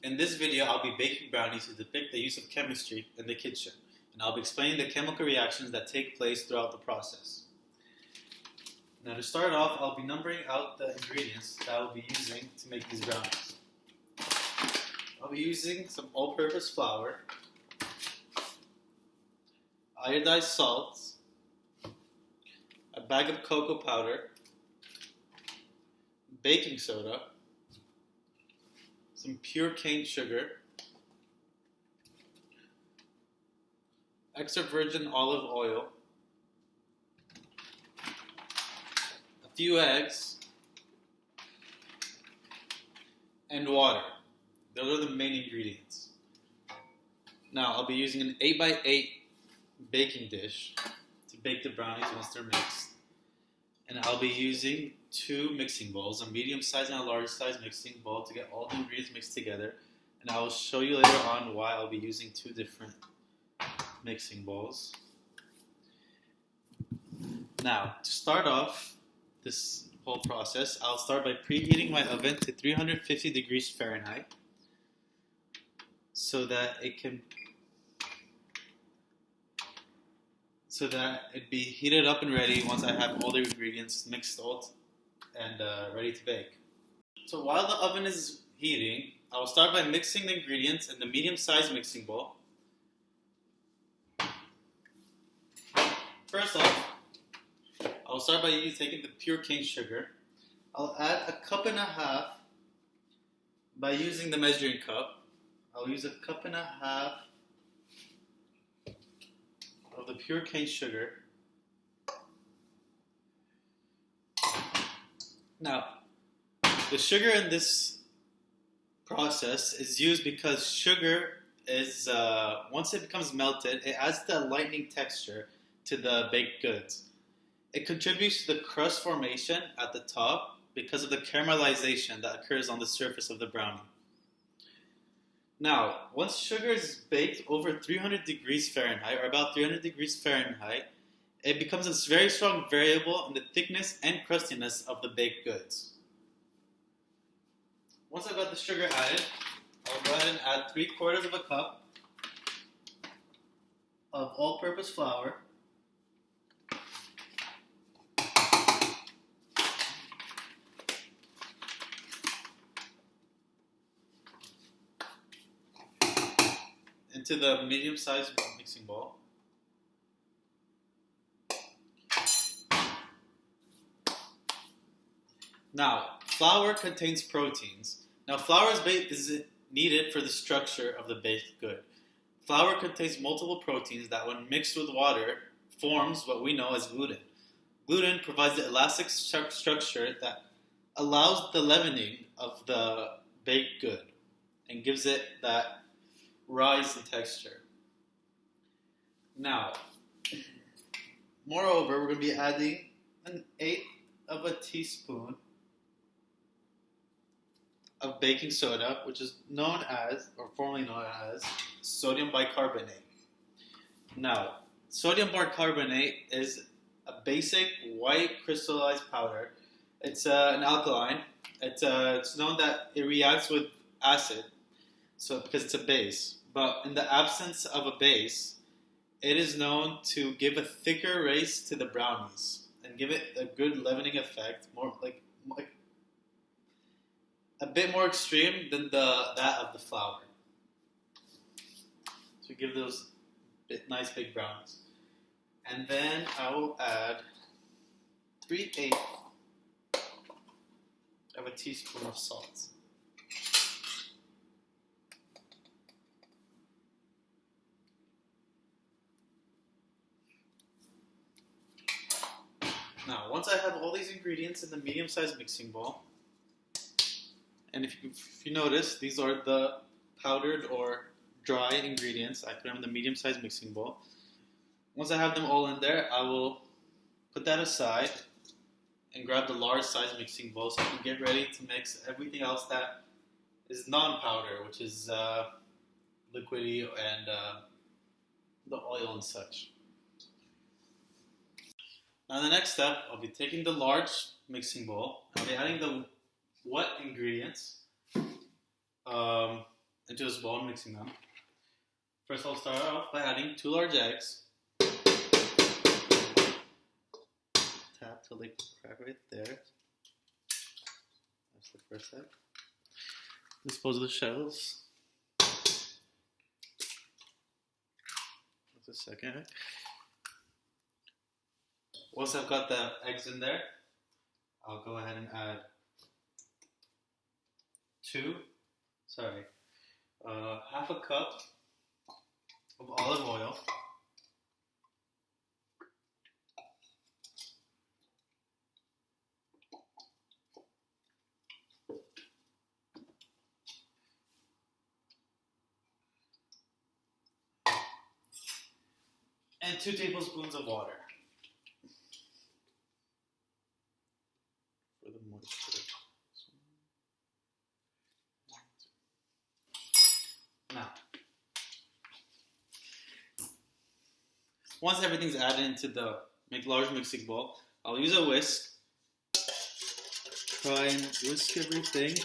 In this video, I'll be baking brownies to depict the use of chemistry in the kitchen, and I'll be explaining the chemical reactions that take place throughout the process. Now to start off, I'll be numbering out the ingredients that I'll be using to make these brownies. I'll be using some all-purpose flour, iodized salt, a bag of cocoa powder, baking soda, some pure cane sugar, extra virgin olive oil, a few eggs, and water. Those are the main ingredients. Now I'll be using an 8x8 baking dish to bake the brownies once they're mixed. And I'll be using two mixing bowls, a medium size and a large size mixing bowl to get all the ingredients mixed together. And I will show you later on why I'll be using two different mixing bowls. Now, to start off this whole process, I'll start by preheating my oven to 350 degrees Fahrenheit so that it be heated up and ready once I have all the ingredients mixed out and ready to bake. So while the oven is heating, I will start by mixing the ingredients in the medium-sized mixing bowl. First off, I will start by taking the pure cane sugar. I'll add a cup and a half by using the measuring cup. I'll use a cup and a half of the pure cane sugar. Now, the sugar in this process is used because sugar is, once it becomes melted, it adds the lightning texture to the baked goods. It contributes to the crust formation at the top because of the caramelization that occurs on the surface of the brownie. Now, once sugar is baked over 300 degrees Fahrenheit, or about 300 degrees Fahrenheit, it becomes a very strong variable in the thickness and crustiness of the baked goods. Once I've got the sugar added, I'll go ahead and add 3/4 of a cup of all-purpose flour, into the medium-sized mixing bowl. Now, flour contains proteins. Now, flour is needed for the structure of the baked good. Flour contains multiple proteins that, when mixed with water, forms what we know as gluten. Gluten provides the elastic structure that allows the leavening of the baked good and gives it that rise in texture. Now, moreover, we're going to be adding 1/8 of a teaspoon of baking soda, which is known as, or formerly known as, sodium bicarbonate. Now, sodium bicarbonate is a basic white crystallized powder. It's an alkaline. It's known that it reacts with acid, so because it's a base. But in the absence of a base, it is known to give a thicker race to the brownies and give it a good leavening effect, more like a bit more extreme than that of the flour. So give those nice big brownies. And then I will add 3/8 of a teaspoon of salt. Now, once I have all these ingredients in the medium-sized mixing bowl, and if you notice, these are the powdered or dry ingredients. I put them in the medium-sized mixing bowl. Once I have them all in there, I will put that aside and grab the large-sized mixing bowl so I can get ready to mix everything else that is non-powder, which is liquidy and the oil and such. Now the next step, I'll be taking the large mixing bowl. I'll be adding the wet ingredients into this bowl and mixing them. First, I'll start off by adding 2 large eggs. Tap till they crack right there. That's the first egg. Dispose of the shells. That's the second egg. Once I've got the eggs in there, I'll go ahead and add half a cup of olive oil. And 2 tablespoons of water for the moisture. Now, once everything's added into the large mixing bowl, I'll use a whisk. Try and whisk everything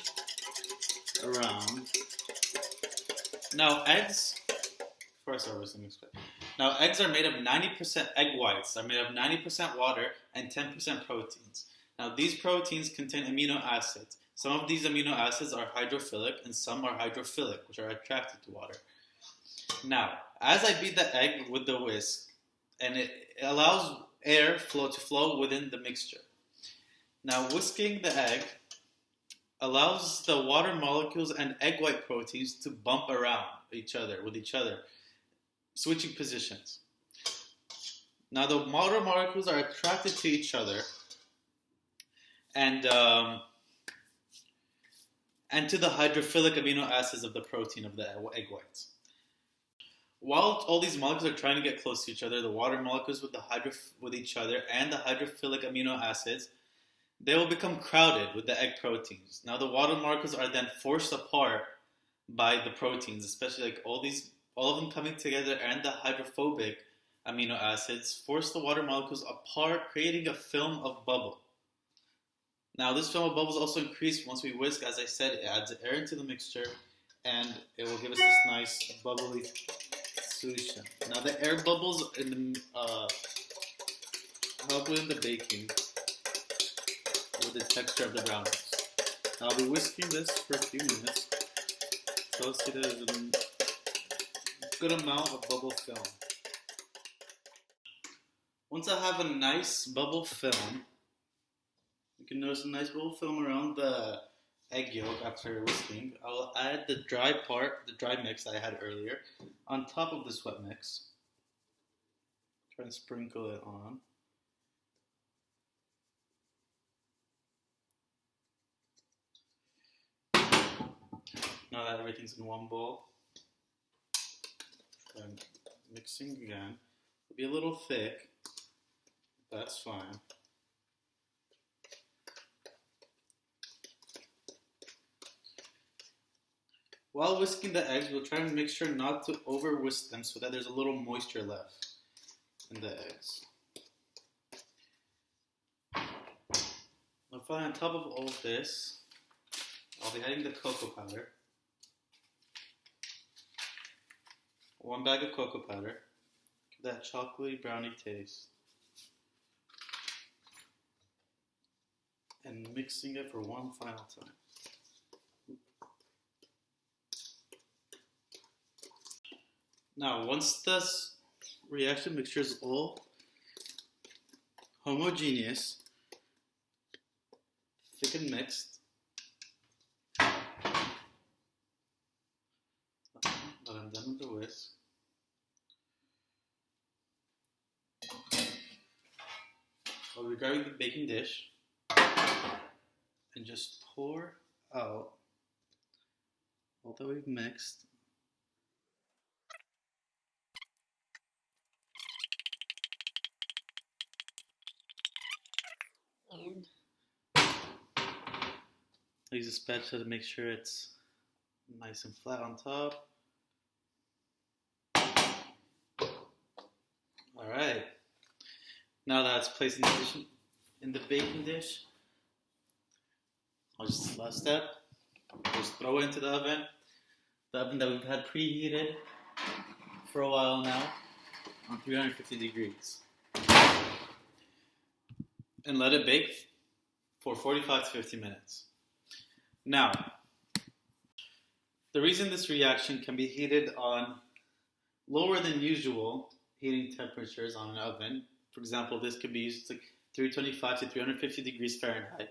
around. Now, eggs. First, I was mixing. Now, eggs are made of 90% egg whites. Are made of 90% water and 10% proteins. Now, these proteins contain amino acids. Some of these amino acids are hydrophilic and some are hydrophilic, which are attracted to water. Now, as I beat the egg with the whisk, and it allows air to flow within the mixture. Now, whisking the egg allows the water molecules and egg white proteins to bump around with each other, switching positions. Now, the water molecules are attracted to each other and to the hydrophilic amino acids of the protein of the egg whites. While all these molecules are trying to get close to each other, the water molecules with each other and the hydrophilic amino acids, they will become crowded with the egg proteins. Now, the water molecules are then forced apart by the proteins, especially like all of them coming together, and the hydrophobic amino acids force the water molecules apart, creating a film of bubble. Now, this film of bubbles also increase once we whisk. As I said, it adds air into the mixture, and it will give us this nice bubbly solution. Now, the air bubbles help with the baking with the texture of the brownies. Now, I'll be whisking this for a few minutes so I'll see there's a good amount of bubble film. Once I have a nice bubble film, you can notice a nice bubble film around the egg yolk after whisking. I'll add the dry mix that I had earlier, on top of this wet mix. Try and sprinkle it on. Now that everything's in one bowl, try mixing again. It'll be a little thick, but that's fine. While whisking the eggs, we'll try and make sure not to over whisk them so that there's a little moisture left in the eggs. Now, finally, on top of all this, I'll be adding the cocoa powder. 1 bag of cocoa powder. Give that chocolatey brownie taste. And mixing it for one final time. Now, once this reaction mixture is all homogeneous, thick and mixed, but I'm done with the whisk. I'll be grabbing the baking dish and just pour out all that we've mixed. I use a spatula to make sure it's nice and flat on top. Alright, now that it's placed in the baking dish, I'll just last step, just throw it into the oven the oven that we've had preheated for a while now on 350 degrees. And let it bake for 45 to 50 minutes. Now, the reason this reaction can be heated on lower than usual heating temperatures on an oven, for example, this could be used to 325 to 350 degrees Fahrenheit,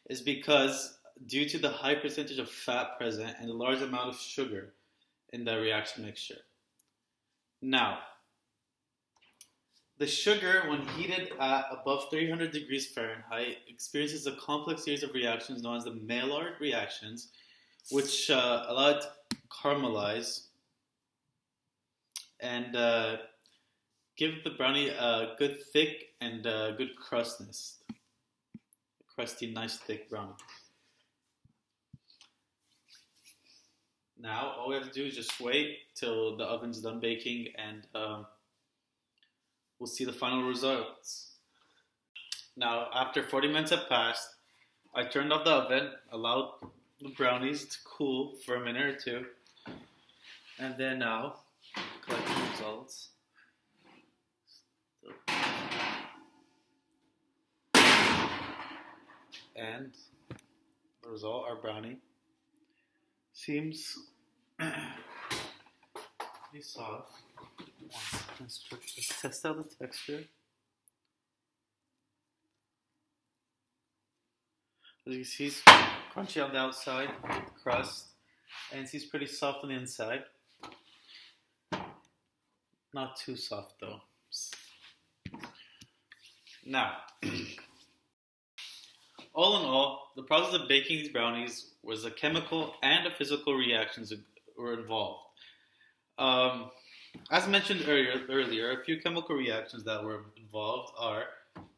is because due to the high percentage of fat present and the large amount of sugar in the reaction mixture. Now, the sugar, when heated at above 300 degrees Fahrenheit, experiences a complex series of reactions known as the Maillard reactions, which allow it to caramelize and give the brownie a good thick and good crustness. Crusty, nice, thick brownie. Now, all we have to do is just wait till the oven's done baking and we'll see the final results. Now, after 40 minutes have passed, I turned off the oven, allowed the brownies to cool for a minute or two, and then now, collect the results. And the result, our brownie, seems pretty soft. Let's test out the texture. As you see, it's crunchy on the outside, crust, and it's pretty soft on the inside. Not too soft though. Now, all in all, the process of baking these brownies was a chemical and a physical reactions that were involved. As mentioned earlier, a few chemical reactions that were involved are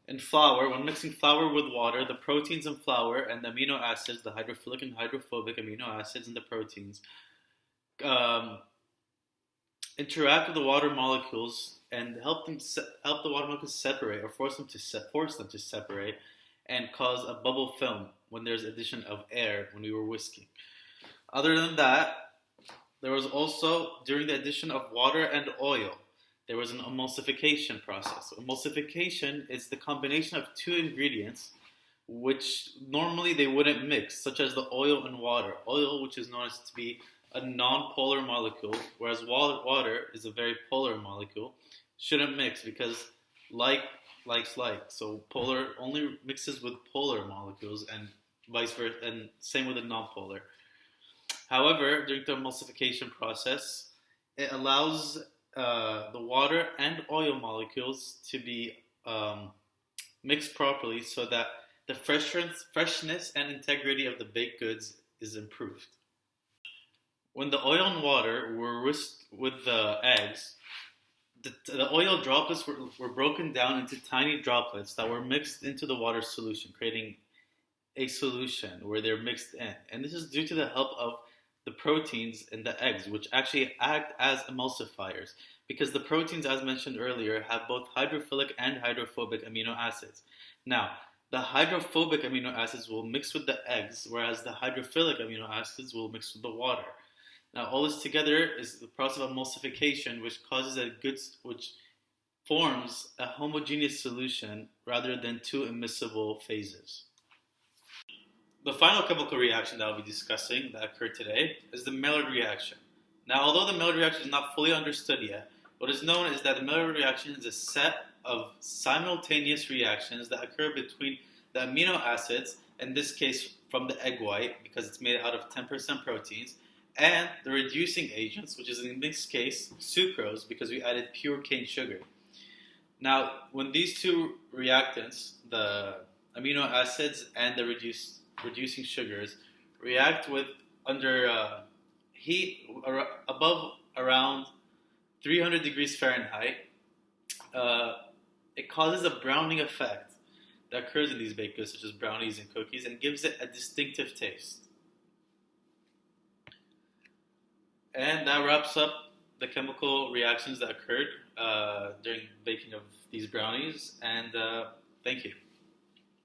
in flour. When mixing flour with water, the proteins in flour and the amino acids, the hydrophilic and hydrophobic amino acids in the proteins, interact with the water molecules and help the water molecules separate, or force them to separate, and cause a bubble film when there's addition of air when we were whisking. Other than that, there was also, during the addition of water and oil, there was an emulsification process. So emulsification is the combination of two ingredients which normally they wouldn't mix, such as the oil and water. Oil, which is known as to be a non-polar molecule, whereas water is a very polar molecule, shouldn't mix because likes like. So polar only mixes with polar molecules and vice versa, and same with the non-polar. However, during the emulsification process, it allows the water and oil molecules to be mixed properly so that the freshness and integrity of the baked goods is improved. When the oil and water were whisked with the eggs, the oil droplets were broken down into tiny droplets that were mixed into the water solution, creating a solution where they're mixed in. And this is due to the help of the proteins in the eggs, which actually act as emulsifiers, because the proteins, as mentioned earlier, have both hydrophilic and hydrophobic amino acids. Now, the hydrophobic amino acids will mix with the eggs, whereas the hydrophilic amino acids will mix with the water. Now, all this together is the process of emulsification, which forms a homogeneous solution rather than two immiscible phases. The final chemical reaction that I'll be discussing that occurred today is the Maillard reaction. Now, although the Maillard reaction is not fully understood yet, what is known is that the Maillard reaction is a set of simultaneous reactions that occur between the amino acids, in this case from the egg white, because it's made out of 10% proteins, and the reducing agents, which is in this case sucrose, because we added pure cane sugar. Now, when these two reactants, the amino acids and the reducing sugars, react with under heat above around 300 degrees Fahrenheit, it causes a browning effect that occurs in these baked goods, such as brownies and cookies, and gives it a distinctive taste. And that wraps up the chemical reactions that occurred during baking of these brownies, and thank you.